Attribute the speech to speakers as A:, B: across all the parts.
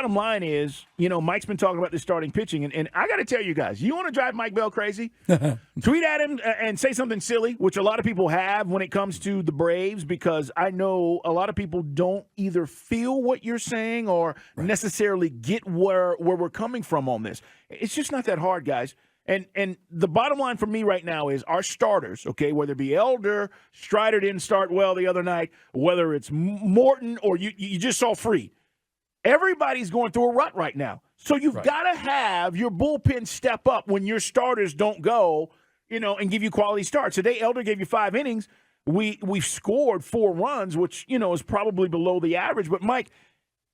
A: bottom line is, Mike's been talking about this starting pitching, and I got to tell you guys, you want to drive Mike Bell crazy? Tweet at him and say something silly, which a lot of people have when it comes to the Braves, because I know a lot of people don't either feel what you're saying or necessarily get where we're coming from on this. It's just not that hard, guys. And the bottom line for me right now is our starters, okay, whether it be Elder, Strider didn't start well the other night, whether it's Morton or you just saw Freed. Everybody's going through a rut right now. So you've got to have your bullpen step up when your starters don't go, and give you quality starts. Today, Elder gave you 5 innings. We've scored 4 runs, which, is probably below the average. But, Mike,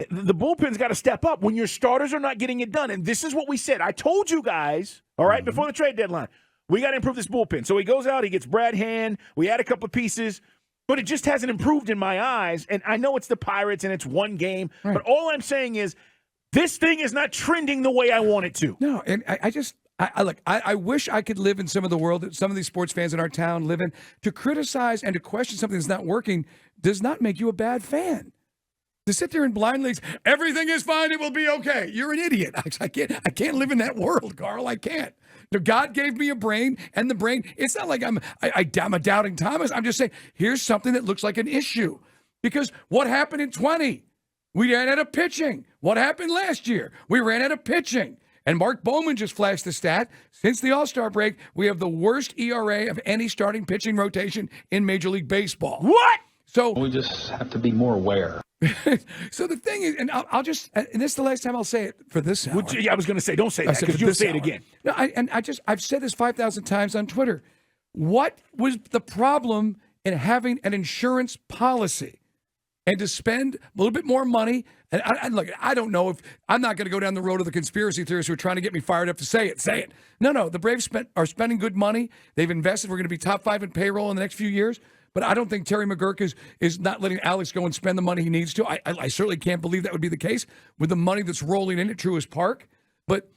A: the bullpen's got to step up when your starters are not getting it done. And this is what we said. I told you guys, all right, before the trade deadline, we got to improve this bullpen. So he goes out, he gets Brad Hand. We add a couple of pieces, but it just hasn't improved in my eyes. And I know it's the Pirates and it's one game, but all I'm saying is this thing is not trending the way I want it to.
B: No, and I wish I could live in some of the world that some of these sports fans in our town live in. To criticize and to question something that's not working does not make you a bad fan. To sit there and blindly, everything is fine, it will be okay. You're an idiot. I can't live in that world, Carl. I can't. God gave me a brain, and the brain, it's not like I'm a doubting Thomas. I'm just saying, here's something that looks like an issue. Because what happened in 20? We ran out of pitching. What happened last year? We ran out of pitching. And Mark Bowman just flashed the stat. Since the All-Star break, we have the worst ERA of any starting pitching rotation in Major League Baseball.
A: What?
C: So we just have to be more aware.
B: So the thing is, and I'll just, and this is the last time I'll say it for this hour.
A: I was going to say, don't say that because you'll say it again.
B: No, I've said this 5,000 times on Twitter. What was the problem in having an insurance policy and to spend a little bit more money? And look, I don't know if I'm not going to go down the road of the conspiracy theorists who are trying to get me fired up to say it. Say it. No. The Braves are spending good money. They've invested. We're going to be top 5 in payroll in the next few years. But I don't think Terry McGurk is not letting Alex go and spend the money he needs to. I certainly can't believe that would be the case with the money that's rolling in at Truist Park. But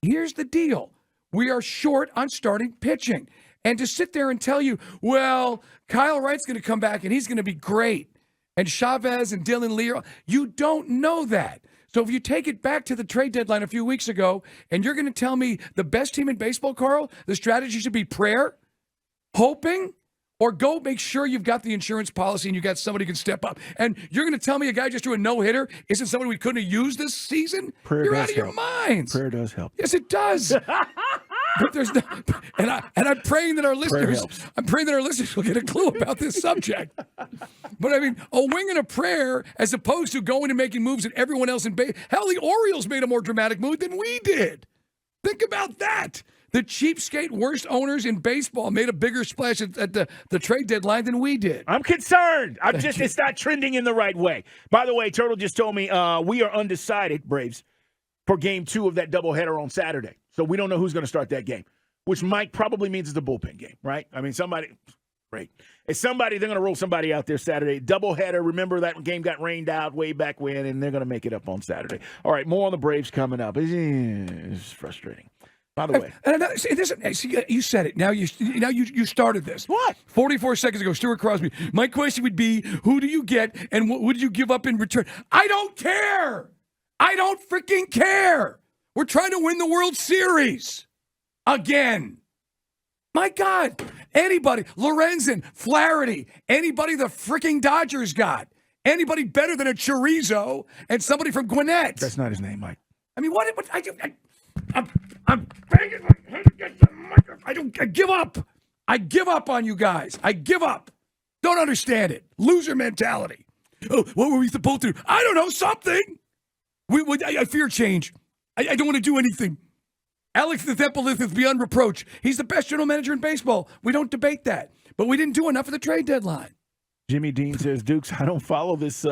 B: here's the deal. We are short on starting pitching. And to sit there and tell you, well, Kyle Wright's going to come back and he's going to be great. And Chavez and Dylan Lee, you don't know that. So if you take it back to the trade deadline a few weeks ago and you're going to tell me the best team in baseball, Carl, the strategy should be prayer, hoping, or go make sure you've got the insurance policy and you got somebody who can step up. And you're going to tell me a guy just threw a no-hitter isn't somebody we couldn't have used this season?
A: Prayer
B: you're
A: does
B: out of
A: help.
B: your minds.
A: Prayer does help.
B: Yes, it does. But there's no, and I'm praying that our listeners will get a clue about this subject. But I mean, a wing and a prayer as opposed to going and making moves that everyone else in hell, the Orioles made a more dramatic move than we did. Think about that. The cheapskate worst owners in baseball made a bigger splash at the trade deadline than we did.
A: I'm concerned. It's not trending in the right way. By the way, Turtle just told me we are undecided, Braves, for game 2 of that doubleheader on Saturday. So we don't know who's going to start that game, which Mike probably means it's a bullpen game, right? I mean, great. It's somebody, they're going to roll somebody out there Saturday. Doubleheader, remember that game got rained out way back when, and they're going to make it up on Saturday. All right, more on the Braves coming up. It's frustrating. By the way.
B: You said it. Now you started this.
A: What?
B: 44 seconds ago, Stuart Crosby. My question would be, who do you get and what would you give up in return? I don't care. I don't freaking care. We're trying to win the World Series. Again. My God. Anybody. Lorenzen, Flaherty, anybody the freaking Dodgers got. Anybody better than a chorizo and somebody from Gwinnett.
A: That's not his name, Mike.
B: I mean, I'm banging my head against the microphone. I give up. I give up on you guys. I give up. Don't understand it. Loser mentality. Oh, what were we supposed to do? I don't know, something. I fear change. I don't want to do anything. Alex Theopolis is beyond reproach. He's the best general manager in baseball. We don't debate that. But we didn't do enough at the trade deadline.
A: Jimmy Dean says, Dukes, I don't follow this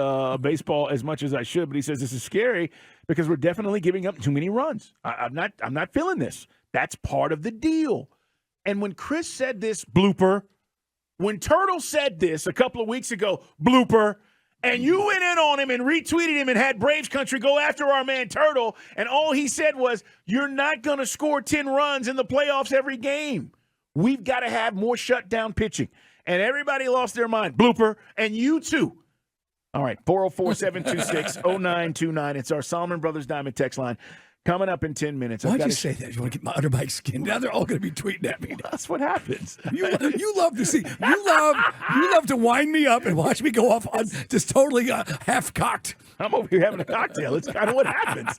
A: baseball as much as I should, but he says this is scary because we're definitely giving up too many runs. I'm not feeling this. That's part of the deal. And when Chris said this, blooper, when Turtle said this a couple of weeks ago, blooper, and you went in on him and retweeted him and had Braves Country go after our man Turtle, and all he said was, you're not going to score 10 runs in the playoffs every game. We've got to have more shutdown pitching. And everybody lost their mind. Blooper. And you too. All right, 404-726-0929. It's our Solomon Brothers Diamond text line. Coming up in 10 minutes.
B: Why'd you say that? You want to get under my skin? Now they're all going to be tweeting at me.
A: That's what happens.
B: You love to see. You love to wind me up and watch me go off on just totally half cocked.
A: I'm over here having a cocktail. It's kind of what happens.